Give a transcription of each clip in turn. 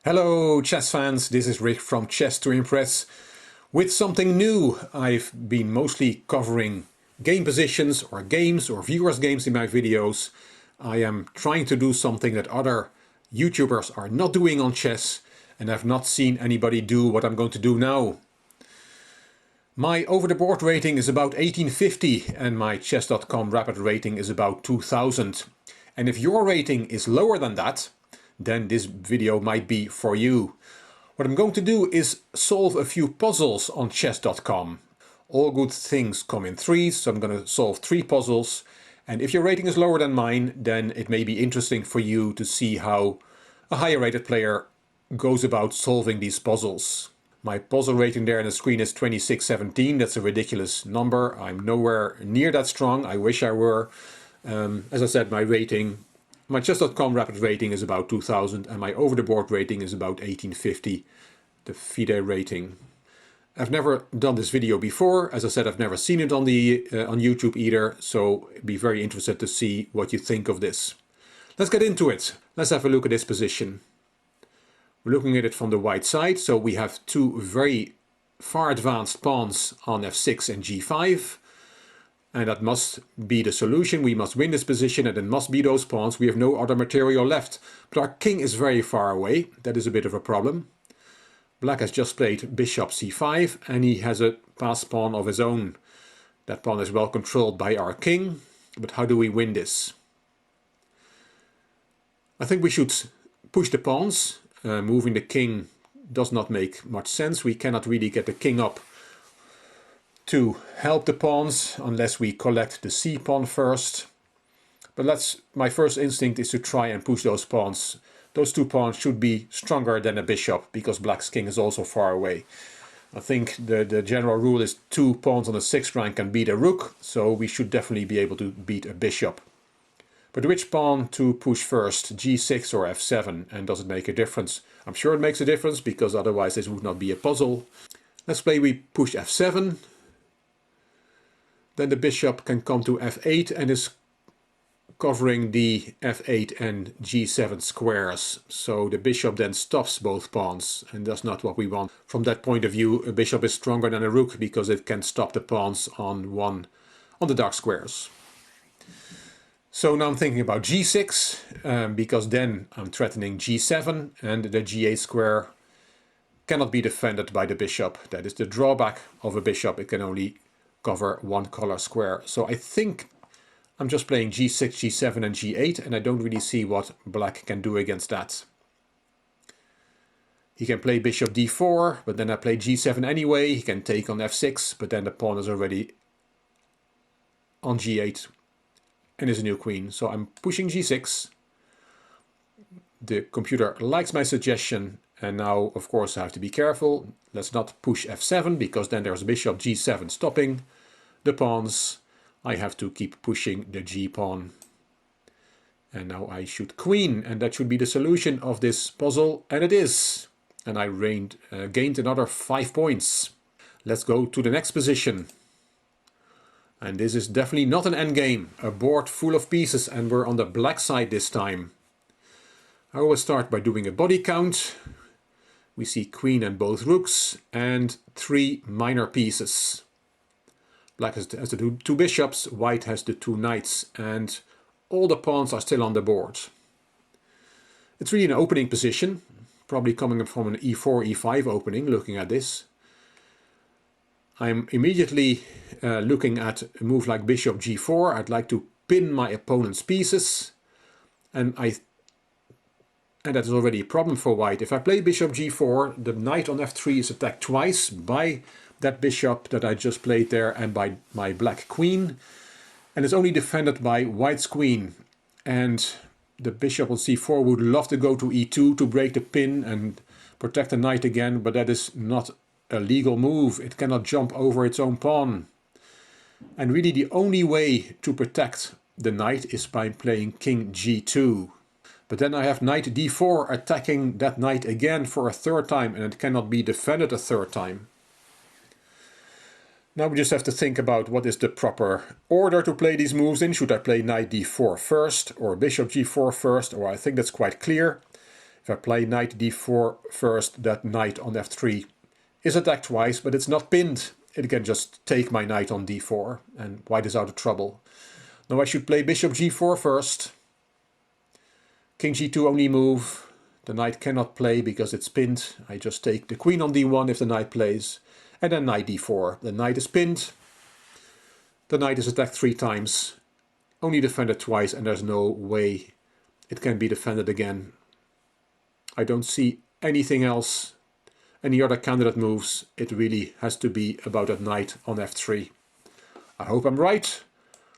Hello chess fans, this is Rick from Chess to Impress with something new. I've been mostly covering game positions or games or viewers' games in my videos. I am trying to do something that other YouTubers are not doing on chess, and I've not seen anybody do what I'm going to do now. My over-the-board rating is about 1850 and my chess.com rapid rating is about 2000. And if your rating is lower than that, then this video might be for you. What I'm going to do is solve a few puzzles on chess.com. All good things come in threes, so I'm going to solve 3 puzzles. And if your rating is lower than mine, then it may be interesting for you to see how a higher rated player goes about solving these puzzles. My puzzle rating there on the screen is 2617. That's a ridiculous number. I'm nowhere near that strong. I wish I were. As I said, my chess.com rapid rating is about 2000 and my over-the-board rating is about 1850, the FIDE rating. I've never done this video before. As I said, I've never seen it on YouTube either, so I'd be very interested to see what you think of this. Let's get into it. Let's have a look at this position. We're looking at it from the white side, so we have 2 very far advanced pawns on f6 and g5. And that must be the solution. We must win this position and it must be those pawns. We have no other material left. But our king is very far away. That is a bit of a problem. Black has just played bishop c5 and he has a passed pawn of his own. That pawn is well controlled by our king. But how do we win this? I think we should push the pawns. Moving the king does not make much sense. We cannot really get the king up to help the pawns unless we collect the c pawn first. But my first instinct is to try and push those pawns. Those 2 pawns should be stronger than a bishop because black's king is also far away. I think the general rule is 2 pawns on the 6th rank can beat a rook, so we should definitely be able to beat a bishop. But which pawn to push first, g6 or f7, and does it make a difference? I'm sure it makes a difference because otherwise this would not be a puzzle. Let's play we push f7. Then the bishop can come to f8 and is covering the f8 and g7 squares. So the bishop then stops both pawns, and that's not what we want. From that point of view, a bishop is stronger than a rook because it can stop the pawns on the dark squares. So now I'm thinking about g6 because then I'm threatening g7 and the g8 square cannot be defended by the bishop. That is the drawback of a bishop. It can only cover 1 color square. So I think I'm just playing g6, g7 and g8 and I don't really see what black can do against that. He can play bishop d4, but then I play g7 anyway. He can take on f6, but then the pawn is already on g8 and is a new queen. So I'm pushing g6. The computer likes my suggestion. And now, of course, I have to be careful. Let's not push f7 because then there's bishop g7 stopping the pawns. I have to keep pushing the g pawn. And now I should queen, and that should be the solution of this puzzle, and it is. And I gained another 5 points. Let's go to the next position. And this is definitely not an endgame. A board full of pieces, and we're on the black side this time. I always start by doing a body count. We see queen and both rooks and 3 minor pieces. Black has the 2 bishops, white has the 2 knights, and all the pawns are still on the board. It's really an opening position, probably coming from an e4, e5 opening, looking at this. I'm immediately looking at a move like bishop g4. I'd like to pin my opponent's pieces, and that is already a problem for white. If I play bishop g4, the knight on f3 is attacked twice by that bishop that I just played there and by my black queen. And it's only defended by white's queen. And the bishop on c4 would love to go to e2 to break the pin and protect the knight again, but that is not a legal move. It cannot jump over its own pawn. And really the only way to protect the knight is by playing king g2. But then I have knight d4 attacking that knight again for a 3rd time, and it cannot be defended a 3rd time. Now we just have to think about what is the proper order to play these moves in. Should I play knight d4 first or bishop g4 first? Or I think that's quite clear. If I play knight d4 first, that knight on f3 is attacked twice, but it's not pinned. It can just take my knight on d4, and white is out of trouble. Now I should play bishop g4 first. King g2 only move. The knight cannot play because it's pinned. I just take the queen on d1 if the knight plays. And then knight d4. The knight is pinned. The knight is attacked 3 times. Only defended twice, and there's no way it can be defended again. I don't see anything else, any other candidate moves. It really has to be about that knight on f3. I hope I'm right.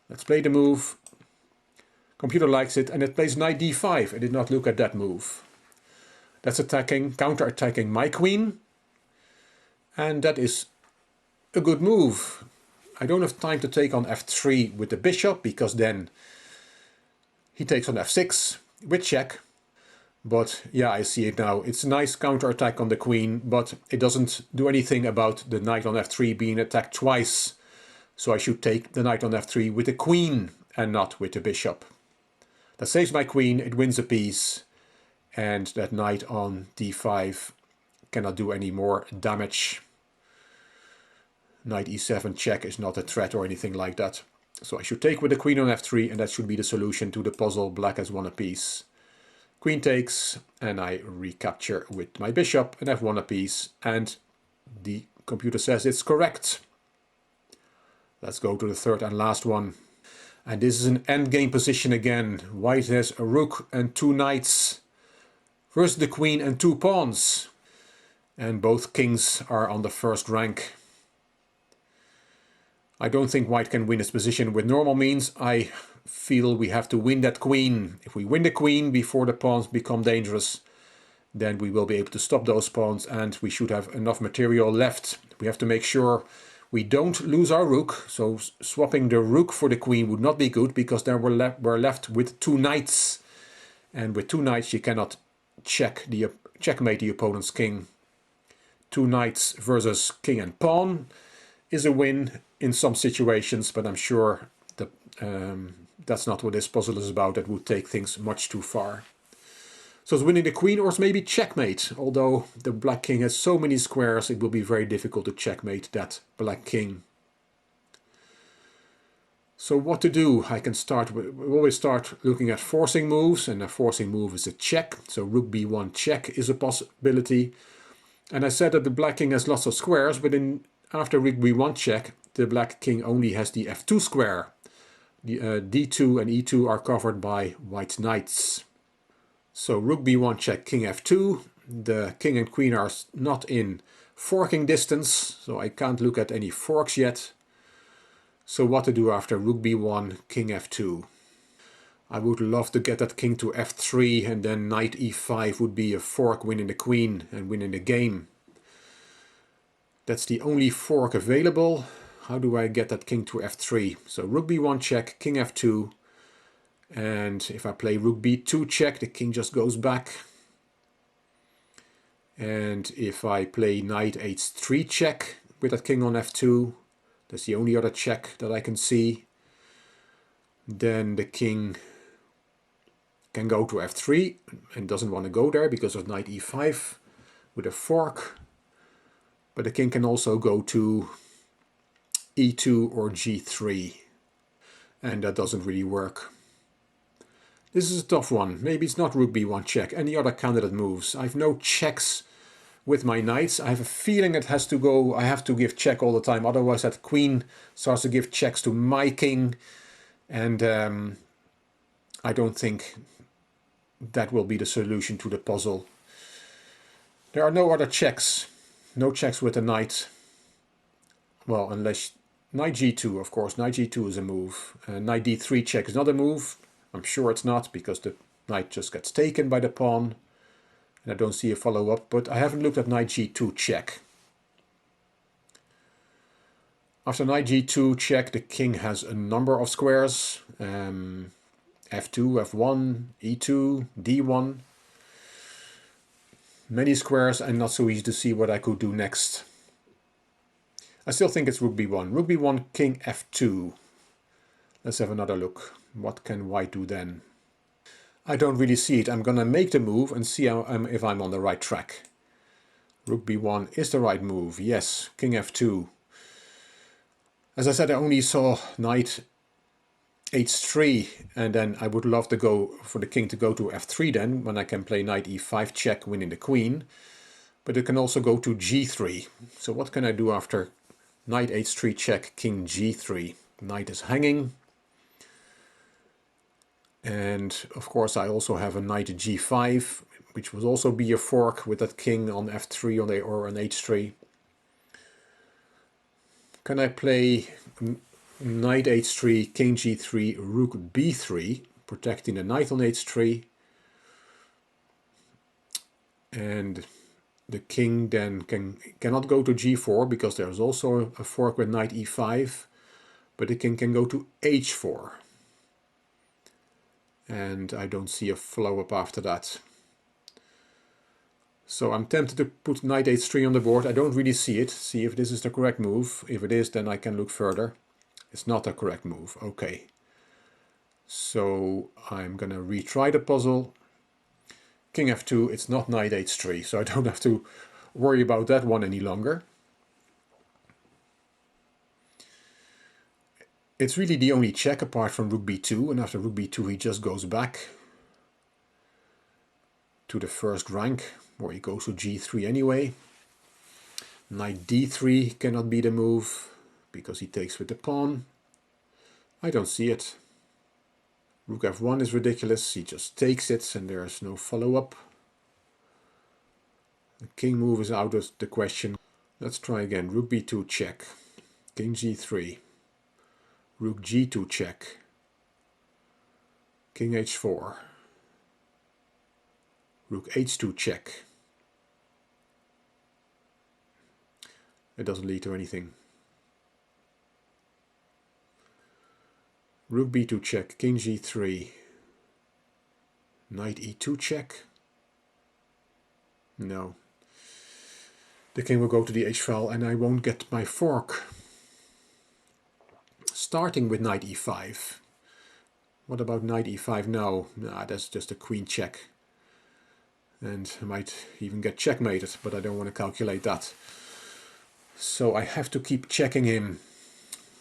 Let's play the move. Computer likes it, and it plays knight d5. I did not look at that move. That's attacking, counter-attacking my queen. And that is a good move. I don't have time to take on f3 with the bishop, because then he takes on f6 with check. But yeah, I see it now. It's a nice counter-attack on the queen, but it doesn't do anything about the knight on f3 being attacked twice. So I should take the knight on f3 with the queen and not with the bishop. That saves my queen, it wins a piece, and that knight on d5 cannot do any more damage. Knight e7 check is not a threat or anything like that. So I should take with the queen on f3, and that should be the solution to the puzzle. Black has won a piece. Queen takes, and I recapture with my bishop, and I've won a piece, and the computer says it's correct. Let's go to the third and last one. And this is an endgame position again. White has a rook and 2 knights versus the queen and 2 pawns. And both kings are on the first rank. I don't think white can win this position with normal means. I feel we have to win that queen. If we win the queen before the pawns become dangerous, then we will be able to stop those pawns, and we should have enough material left. We have to make sure we don't lose our rook. So swapping the rook for the queen would not be good, because then we're left with 2 knights. And with 2 knights you cannot checkmate the opponent's king. 2 knights versus king and pawn is a win in some situations, but I'm sure that that's not what this puzzle is about. That would take things much too far. So it's winning the queen, or it's maybe checkmate. Although the black king has so many squares, it will be very difficult to checkmate that black king. So what to do? I can start with, we always start looking at forcing moves, and a forcing move is a check. So rook b1 check is a possibility. And I said that the black king has lots of squares, but after rook b1 check, the black king only has the f2 square. The d2 and e2 are covered by white knights. So rook b1 check, king f2. The king and queen are not in forking distance, so I can't look at any forks yet. So what to do after rook b1, king f2? I would love to get that king to f3, and then knight e5 would be a fork winning the queen and winning the game. That's the only fork available. How do I get that king to f3? So rook b1 check, king f2. And if I play rook b2 check, the king just goes back. And if I play knight h3 check with that king on f2, that's the only other check that I can see, then the king can go to f3 and doesn't want to go there because of knight e5 with a fork. But the king can also go to e2 or g3, and that doesn't really work. This is a tough one. Maybe it's not rook b1 check. Any other candidate moves? I have no checks with my knights. I have a feeling it has to go. I have to give check all the time. Otherwise that queen starts to give checks to my king. And I don't think that will be the solution to the puzzle. There are no other checks. No checks with the knight. Well, unless knight g2, of course. Knight g2 is a move. Knight d3 check is not a move. I'm sure it's not, because the knight just gets taken by the pawn. And I don't see a follow-up, but I haven't looked at knight g2 check. After knight g2 check, the king has a number of squares. f2, f1, e2, d1. Many squares, and not so easy to see what I could do next. I still think it's rook b1. Rook b1, king f2. Let's have another look. What can white do then? I don't really see it. I'm going to make the move and see if I'm on the right track. Rook b1 is the right move. Yes, king f2. As I said, I only saw knight h3, and then I would love to go for the king to go to f3 then, when I can play knight e5 check, winning the queen. But it can also go to g3. So what can I do after knight h3 check, king g3? Knight is hanging. And of course I also have a knight g5, which would also be a fork with that king on f3 or on h3. Can I play knight h3, king g3, rook b3, protecting the knight on h3? And the king then cannot go to g4 because there's also a fork with knight e5, but the king can go to h4. And I don't see a follow up after that. So I'm tempted to put knight h3 on the board. I don't really see it. See if this is the correct move. If it is, then I can look further. It's not the correct move. Okay. So I'm going to retry the puzzle. King f2, it's not knight h3, so I don't have to worry about that one any longer. It's really the only check apart from rook b2, and after rook b2 he just goes back to the first rank, or he goes to g3 anyway. Knight d3 cannot be the move, because he takes with the pawn. I don't see it. Rook f1 is ridiculous, he just takes it and there's no follow-up. The king move is out of the question. Let's try again. Rook b2 check, king g3, rook g2 check, king h4, rook h2 check. It doesn't lead to anything. Rook b2 check, king g3, knight e2 check. No. The king will go to the h-file and I won't get my fork. Starting with knight e5. What about knight e5 now? Nah, that's just a queen check. And I might even get checkmated, but I don't want to calculate that. So I have to keep checking him.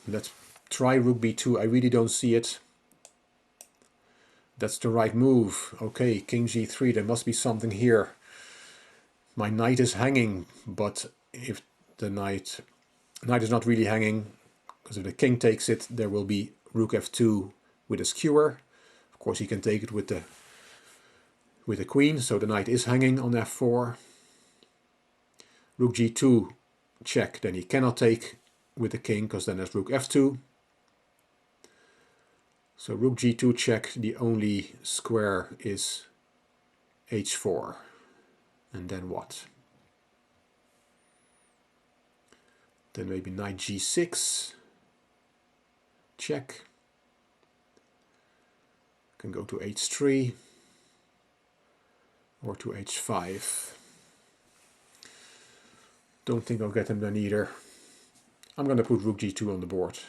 Let's try rook b2. I really don't see it. That's the right move. Okay, king g3. There must be something here. My knight is hanging, but if the knight is not really hanging, because if the king takes it, there will be rook f2 with a skewer. Of course, he can take it with the queen, so the knight is hanging on f4. Rook g2 check, then he cannot take with the king, because then there's rook f2. So rook g2 check, the only square is h4. And then what? Then maybe knight g6. Check. Can go to h3 or to h5. Don't think I'll get him then either. I'm going to put rook g2 on the board.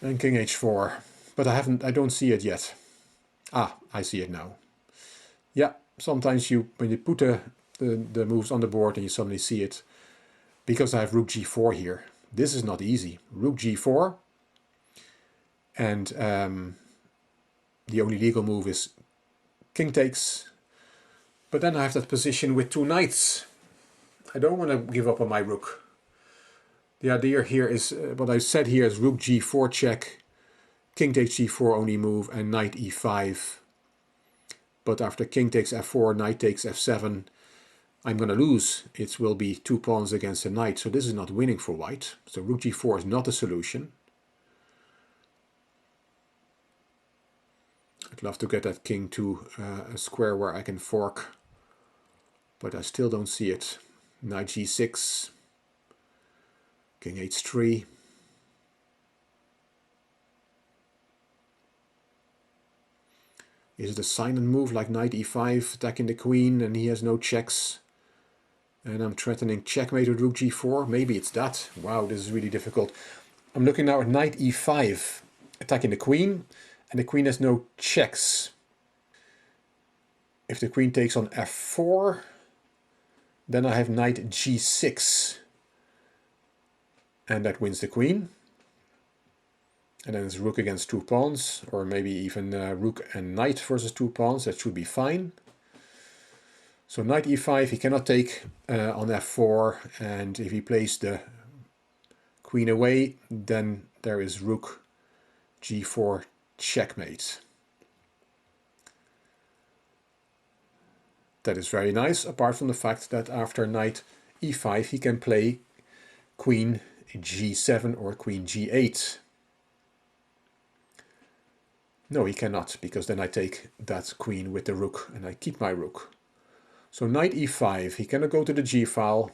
And king h4. But I don't see it yet. Ah, I see it now. Yeah, sometimes when you put the moves on the board and you suddenly see it, because I have rook g4 here. This is not easy. Rook g4, and the only legal move is king takes, but then I have that position with two knights. I don't want to give up on my rook. The idea here is, what I said here is rook g4 check, king takes g4 only move, and knight e5. But after king takes f4, knight takes f7, I'm going to lose. It will be 2 pawns against a knight, so this is not winning for white. So rook g4 is not a solution. I'd love to get that king to a square where I can fork, but I still don't see it. Knight g6, king h3. Is it a silent move like knight e5, attacking the queen, and he has no checks? And I'm threatening checkmate with rook g4. Maybe it's that. Wow, this is really difficult. I'm looking now at knight e5, attacking the queen, and the queen has no checks. If the queen takes on f4, then I have knight g6, and that wins the queen. And then it's rook against 2 pawns, or maybe even rook and knight versus 2 pawns. That should be fine. So knight e5, he cannot take on f4, and if he plays the queen away, then there is rook g4 checkmate. That is very nice, apart from the fact that after knight e5 he can play queen g7 or queen g8. No, he cannot, because then I take that queen with the rook and I keep my rook. So knight e5, he cannot go to the g-file.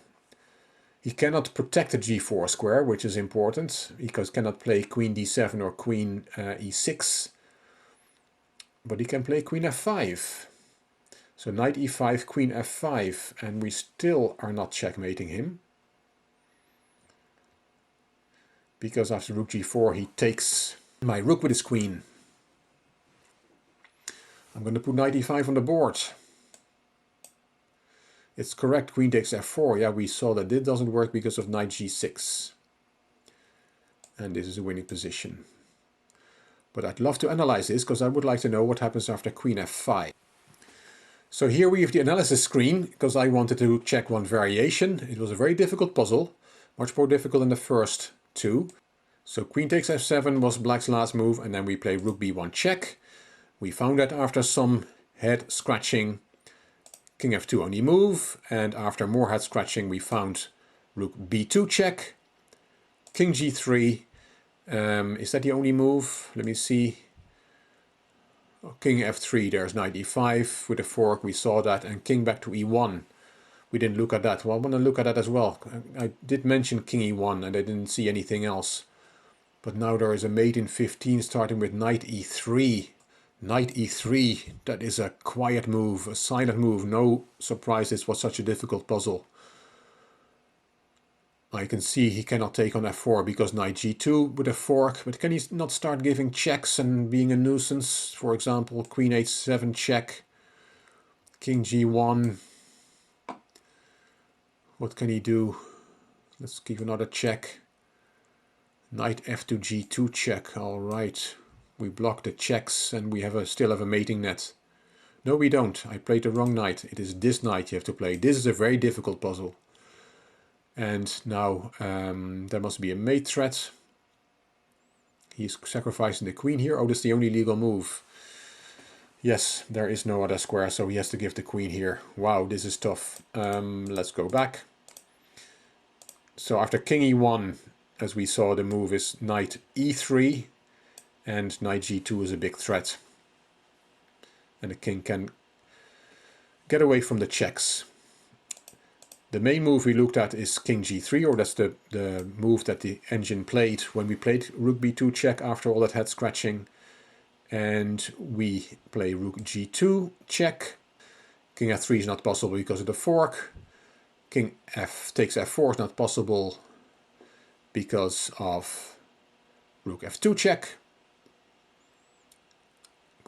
He cannot protect the g4 square, which is important, because he cannot play queen d7 or queen e6. But he can play queen f5. So knight e5, queen f5, and we still are not checkmating him. Because after rook g4 he takes my rook with his queen. I'm going to put knight e5 on the board. It's correct, queen takes f4. Yeah, we saw that this doesn't work because of knight g6. And this is a winning position. But I'd love to analyze this because I would like to know what happens after queen f5. So here we have the analysis screen because I wanted to check one variation. It was a very difficult puzzle, much more difficult than the first two. So queen takes f7 was black's last move, and then we play rook b1 check. We found that after some head scratching, king f2 only move, and after more head scratching we found rook b2 check, king g3. Is that the only move? Let me see. Oh, king f3, there's knight e5 with a fork, we saw that, and king back to e1. We didn't look at that. Well, I want to look at that as well. I did mention king e1 and I didn't see anything else. But now there is a mate in 15 starting with knight e3. Knight e3, that is a quiet move, a silent move. No surprise this was such a difficult puzzle. I can see he cannot take on f4 because knight g2 with a fork, but can he not start giving checks and being a nuisance? For example, queen h7 check, king g1. What can he do? Let's give another check. Knight f2 g2 check, alright. We block the checks and we have still have a mating net. No, we don't. I played the wrong knight. It is this knight you have to play. This is a very difficult puzzle. And now there must be a mate threat. He's sacrificing the queen here. Oh, this is the only legal move. Yes, there is no other square, so he has to give the queen here. Wow, this is tough. Let's go back. So after king e1, as we saw, the move is knight e3. And knight g2 is a big threat. And the king can get away from the checks. The main move we looked at is king g3, or that's the move that the engine played when we played rook b2 check after all that head scratching. And we play rook g2 check. King f3 is not possible because of the fork. King f takes f4 is not possible because of rook f2 check.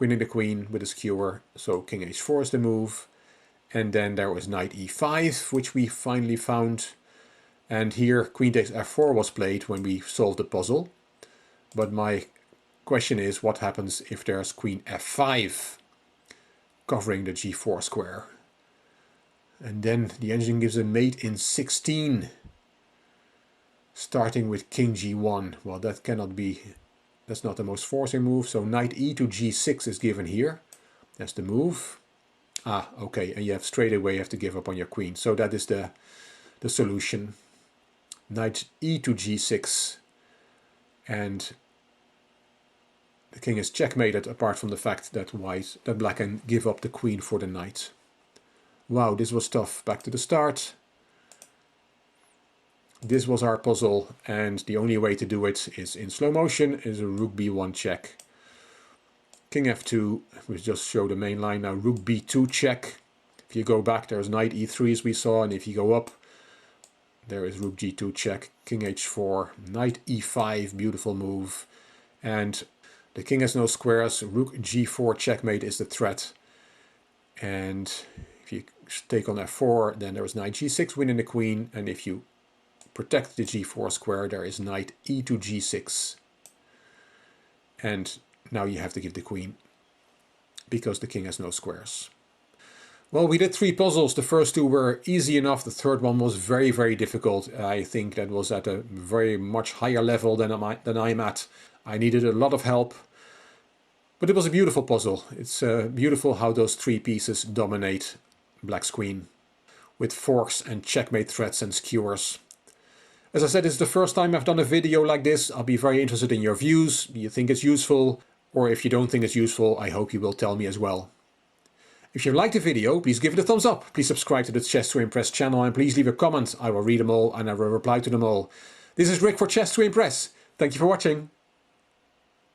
Winning the queen with a skewer, so king h4 is the move. And then there was knight e5, which we finally found. And here queen takes f4 was played when we solved the puzzle. But my question is, what happens if there's queen f5 covering the g4 square? And then the engine gives a mate in 16, starting with king g1. Well, that cannot be... That's not the most forcing move, so knight e to g6 is given here. That's the move. Ah, okay, and you have straight away you have to give up on your queen. So that is the solution. Knight e to g6. And the king is checkmated apart from the fact that black can give up the queen for the knight. Wow, this was tough. Back to the start. This was our puzzle, and the only way to do it is in slow motion, is a rook b1 check. King f2, we just show the main line now, rook b2 check. If you go back, there's knight e3 as we saw, and if you go up, there is rook g2 check, king h4, knight e5, beautiful move. And The king has no squares. Rook g4 checkmate is the threat. And if you take on f4, then there is knight g6 winning the queen. And if you protect the g4 square, there is knight e to g6. And now you have to give the queen, because the king has no squares. Well, we did 3 puzzles. The first 2 were easy enough. The third one was very, very difficult. I think that was at a very much higher level than I'm at. I needed a lot of help. But it was a beautiful puzzle. It's beautiful how those 3 pieces dominate black's queen, with forks and checkmate threats and skewers. As I said, it's the first time I've done a video like this. I'll be very interested in your views. Do you think it's useful? Or if you don't think it's useful, I hope you will tell me as well. If you liked the video, please give it a thumbs up. Please subscribe to the Chess to Impress channel and please leave a comment. I will read them all and I will reply to them all. This is Rick for Chess to Impress. Thank you for watching.